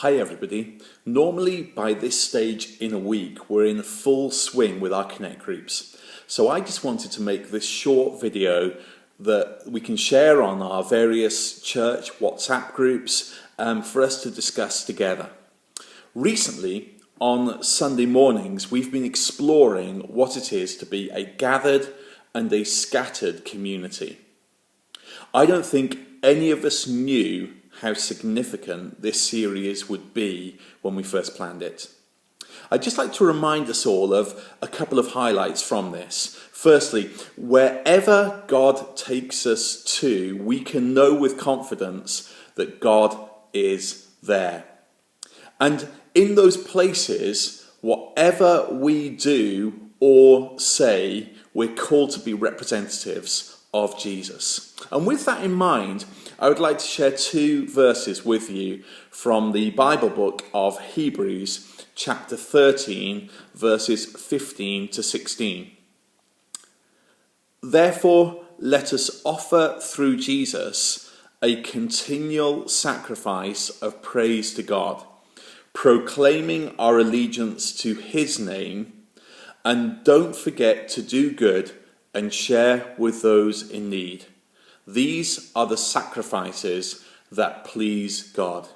Hi everybody. Normally by this stage in a week we're in full swing with our Connect groups. So I just wanted to make this short video that we can share on our various church WhatsApp groups for us to discuss together. Recently on Sunday mornings we've been exploring what it is to be a gathered and a scattered community. I don't think any of us knew how significant this series would be when we first planned it. I'd just like to remind us all of a couple of highlights from this. Firstly, wherever God takes us to, we can know with confidence that God is there. And in those places, whatever we do or say, we're called to be representatives of Jesus. And with that in mind, I would like to share two verses with you from the Bible book of Hebrews, chapter 13, verses 15 to 16. Therefore, let us offer through Jesus a continual sacrifice of praise to God, proclaiming our allegiance to his name, and don't forget to do good and share with those in need. These are the sacrifices that please God.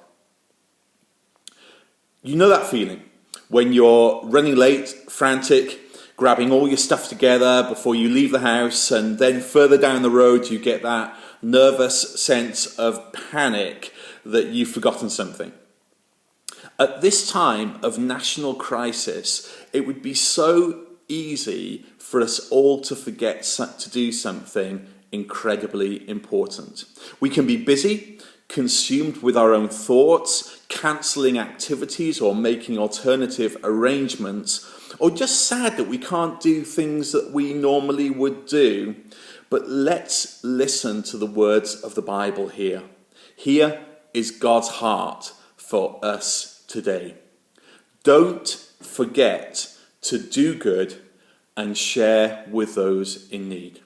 You know that feeling when you're running late, frantic, grabbing all your stuff together before you leave the house, and then further down the road you get that nervous sense of panic that you've forgotten something. At this time of national crisis, it would be so easy for us all to forget to do something incredibly important. We can be busy, consumed with our own thoughts, cancelling activities or making alternative arrangements, or just sad that we can't do things that we normally would do. But let's listen to the words of the Bible here. Here is God's heart for us today. Don't forget to do good and share with those in need.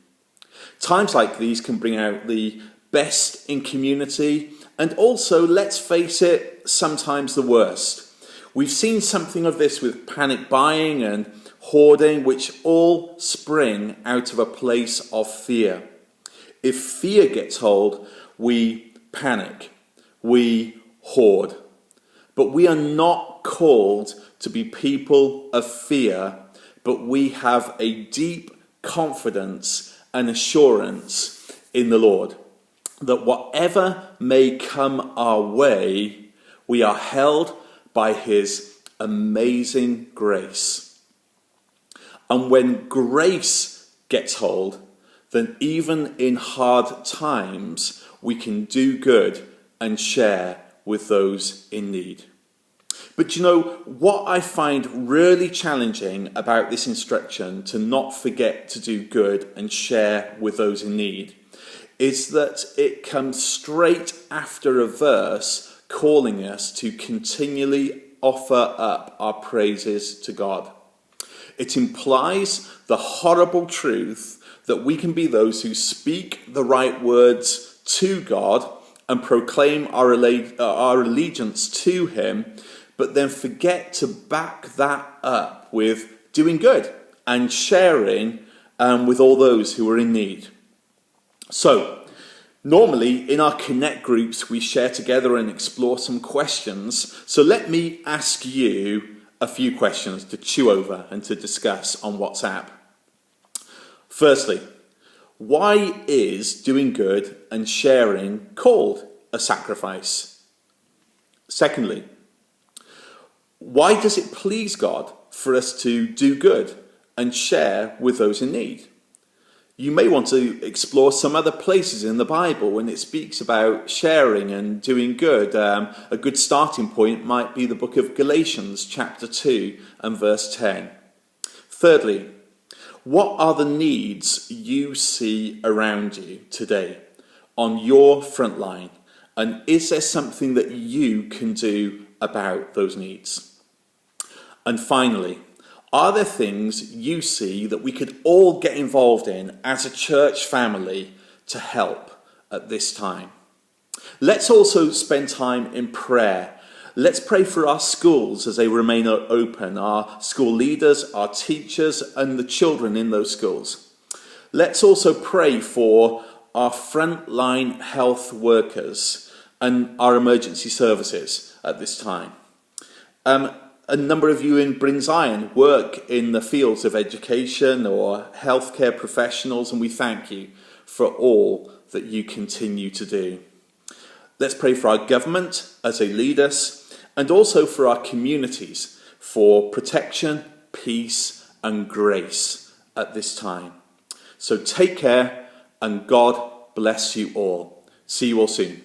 Times like these can bring out the best in community and also, let's face it, sometimes the worst. We've seen something of this with panic buying and hoarding, which all spring out of a place of fear. If fear gets hold, we panic, we hoard. But we are not called to be people of fear, but we have a deep confidence and assurance in the Lord that whatever may come our way, we are held by his amazing grace. And when grace gets hold, then even in hard times, we can do good and share with those in need. But you know, what I find really challenging about this instruction to not forget to do good and share with those in need is that it comes straight after a verse calling us to continually offer up our praises to God. It implies the horrible truth that we can be those who speak the right words to God and proclaim our allegiance to him, but then forget to back that up with doing good and sharing with all those who are in need. So, normally in our Connect groups we share together and explore some questions. So let me ask you a few questions to chew over and to discuss on WhatsApp. Firstly, why is doing good and sharing called a sacrifice? Secondly, why does it please God for us to do good and share with those in need? You may want to explore some other places in the Bible when it speaks about sharing and doing good. A good starting point might be the book of Galatians, chapter 2 and verse 10. Thirdly, what are the needs you see around you today on your front line? And is there something that you can do about those needs? And finally, are there things you see that we could all get involved in as a church family to help at this time? Let's also spend time in prayer Let's pray for our schools as they remain open, our school leaders, our teachers, and the children in those schools. Let's also pray for our frontline health workers and our emergency services at this time. A number of you in Brings Iron work in the fields of education or healthcare professionals, and we thank you for all that you continue to do. Let's pray for our government as they lead us, and also for our communities for protection, peace, and grace at this time. So take care, and God bless you all. See you all soon.